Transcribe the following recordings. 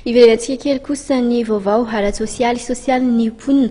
Iverentsika kely kosa ny vaovao ara-tsosialy ny ponina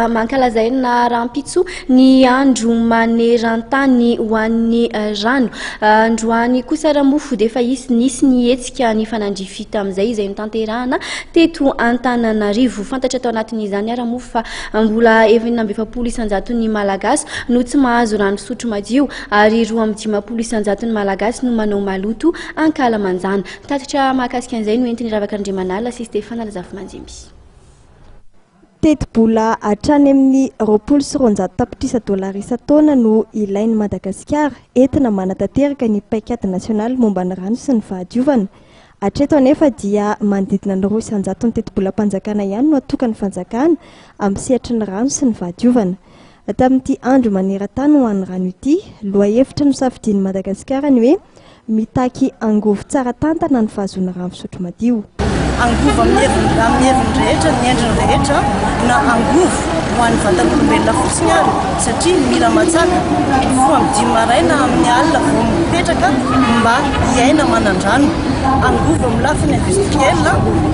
mankalaza enina rahampitso ny andro manerantany ho an'ny rano. Androany kosa raha mofo dia efa nisy ny hetsika ny fanandrifita amin'izay izay notanterahana teto Antananarivo. Fantatra tao anatin'izany ara mofo fa mbola 220 isanjaton'ny malagasy no tsy mahazo rano fisotro madio ary 210 malagasy no manao maloto ankalamanjana. Tatitra mahakasika an'izay no entiny Ravakarindrimanala sy Stefana Lazafimanjimby. Teti-bola hatrany amin'ny 20 tapitrisa dollara isan-taona no ilain'ny Madagasikara entina manatanteraka ny paikady nasionaly momba ny rano sy ny fahadiovana. Hatreto anefa dia manodidina ny 200 teti-bola mpanjakana ihany no atokany fanjakana amin'ny sehatry ny rano sy ny fahadiovana. Tamin'ity andro maneran-tany ho an'ny rano ity, loha hevitra no safidian'ny Madagasikara ny hoe mitaky angovo tsara tantana ny fahazoana rano fisotro madio. Angovo amin'ny heviny rehetra, ny endriny rehetra na angovo ho an'ny vatan'olombelona fotsiny ary satria mila matsaka foa amin'ny 5 maraina amin'ny alina vao mipetraka mba hiaina manan-drano. Angovo amin'ny lafiny industriel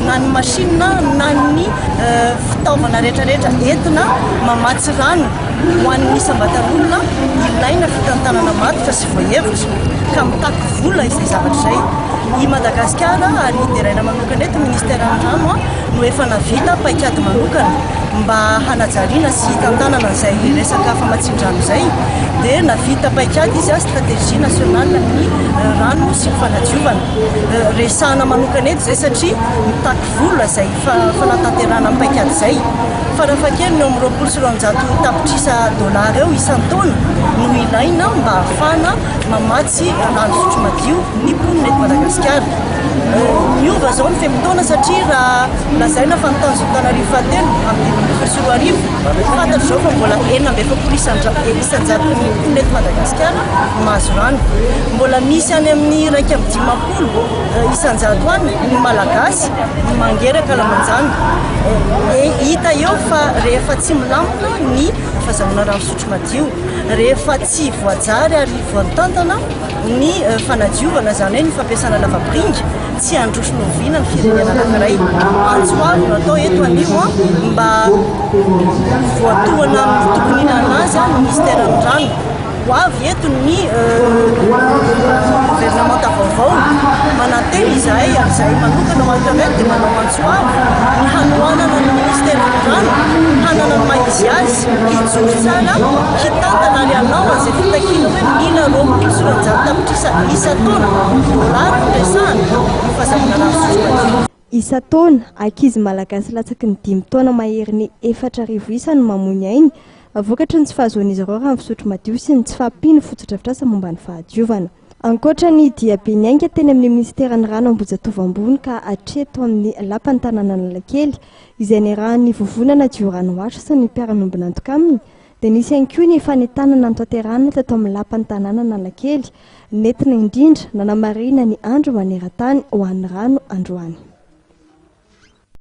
na ny machine na ny fitaovana rehetrarehetra entina mamatsy rano ho an'ny isam-batan'olona ilaina fitantanana matoka sy voahevitra ka mitaky vola izay zavatra izay. I Madagasikara ary ideraina manokana eto ministèren'ny rano no efa navita paikady manokana mba hanajariana sy tantanana izay resaka famatsin-drano izay dia navita paikady izy stratégie nationale ny rano sy fanadiovana. Resahana manokana eto izay satria mitaky vola izay fanatanterahana amin'ny paikady izay. Farafakely ny amin'ny 200 tapitrisa dollara eo isan-taona no ilaina mba ahafana mamatsy rano fisotro madio ny ponina eto Madagasikara. Miova izao ny fehim-taona satria raha lazaina fa ny Antananarivo fahatelo amin'ny 2024 fantatra izao fa mbola 270 isanjaton'ny ponina eto Madagasikara mahazo rano. Mbola misy any amin'ny 150 isanjato any ny malagasy mangeraka lamanjana. Hita eo fa rehefa tsy milamina ny fahazoana rano fisotro madio, rehefa tsy voajary ary voatantana ny fanadiovana izany hoe ny fampiasana lavapiringa tsy androso noviana ny firenena anankiray. Antsoavy no atao eto anio mba voatohana amin'ny tokonina azy ny ministèren'ny rano. Ho avy eto ny gouvernement vaovao mananteny izahay ary izahay manokana ho antoavety dia manao antsoavy ny hanohanana ny ministèren'ny rano hanana ny maizy azy hijoro tsara hitantana ary hanao an'izay fitakiana hoe mila 200 tapitrisa isan-taona dollara no resahana ny fahazavana rano fisotro madio. Isan-taona ankizy malagasy latsaky ny 5 taona mahery ny 4,000 isa no mamony ainy vokatry ny tsy fahazoan'izy ireo rano fisotro madio sy ny tsy fahampiany fotodrafitrasa momba ny fahadiovana. Ankoatra ny diabe ny ainga teny amin'ny ministèren'ny rano Ambohijatovo ambony ka hatreto amin'ny lapan'ny tanàna Analakely izay niarahan'ny vovonana Dioranoatra sy ny mpiara-miombina antoka aminy dia nisy ihany koa ny fanentanana ny tanterahana teto amin'ny lapan'ny tanàna Analakely nentina indrindra nanamarina ny andro maneran-tany ho an'ny rano androany.